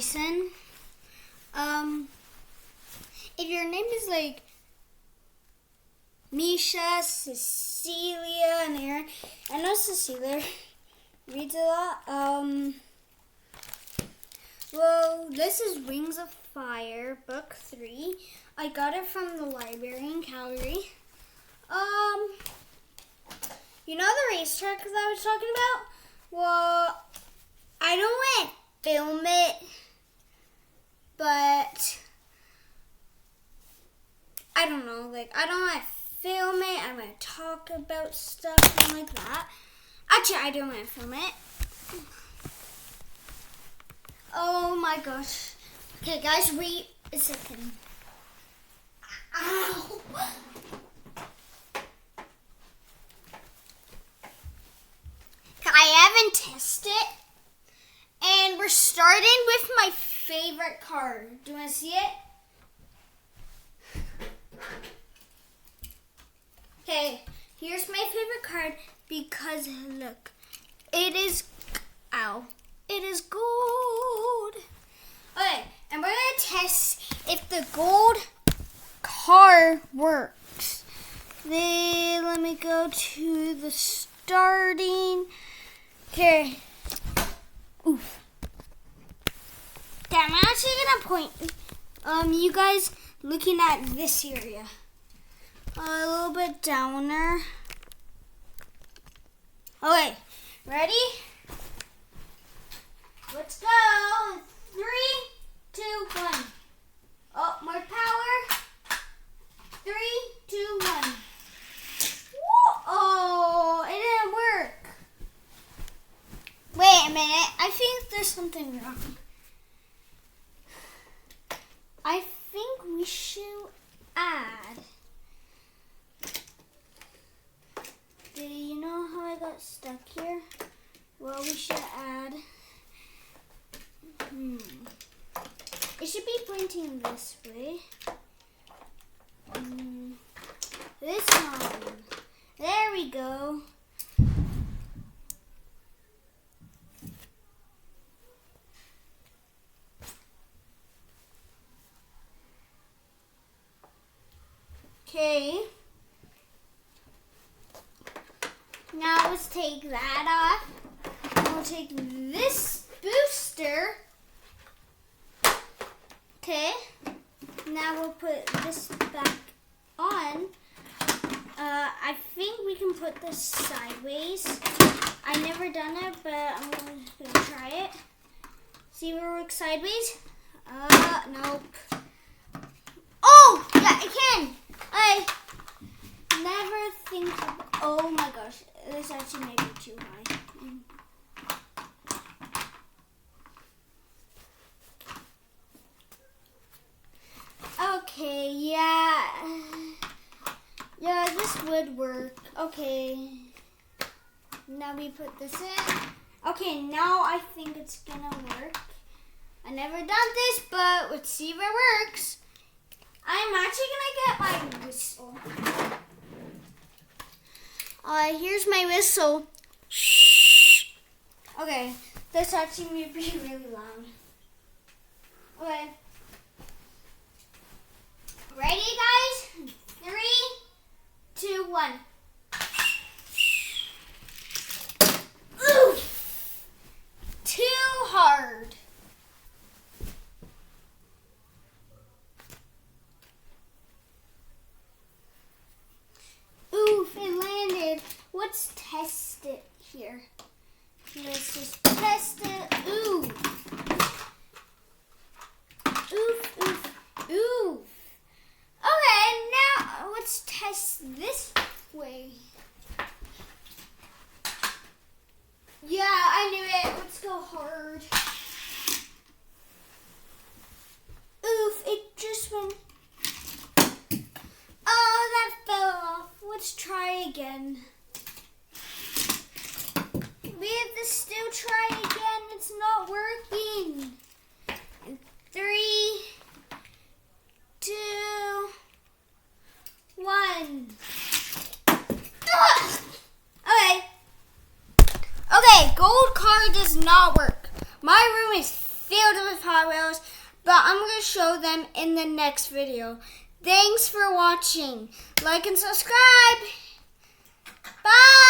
Jason. If your name is like Misha, Cecilia, and Aaron, I know Cecilia reads a lot. Well, this is Wings of Fire, book 3. I got it from the library in Calgary. You know the racetrack that I was talking about? Well, I don't want to film it, but I don't know, I don't want to film it. I want to talk about stuff and like that. Actually, I don't want to film it. Oh my gosh. Okay, guys, wait a second. Ow! I haven't tested, and we're starting with my favorite card. Do you want to see it? Okay, here's my favorite card because look, it is gold. Okay, and we're gonna test if the gold card works. Then let me go to the starting. Okay. Oof. Okay, I'm actually gonna point you guys looking at this area. A little bit downer. Okay, ready? Let's go. 3, 2, 1. Oh, more power. 3, 2, 1. Oh, it didn't work. Wait a minute. I think there's something wrong. I think we should add. Do you know how I got stuck here? Well, we should add. It should be pointing this way. This one. There we go. Okay. Now let's take that off. We'll take this booster. Okay. Now we'll put this back on. I think we can put this sideways. I've never done it, but I'm going to try it. See if it works sideways? Nope. Oh, yeah, I can. I never think of, oh my gosh, this actually may be too high. Okay, yeah, this would work. Okay, now we put this in. Okay, now I think it's gonna work. I never done this, but let's see if it works. I'm actually gonna get my whistle. Here's my whistle. Shh. Okay, this actually may be really loud. Okay. Ready, guys? 3, 2, 1. Oof! Too hard. Oof, it landed. Let's test it here. Let's just test it. Ooh. Oof, oof, oof. Okay, now let's test this way. Yeah, I knew it. Let's go hard. Oof, it just went. Oh, that fell off. Let's try again. We have to still try build with Hot Wheels, but I'm going to show them in the next video. Thanks for watching. Like and subscribe. Bye.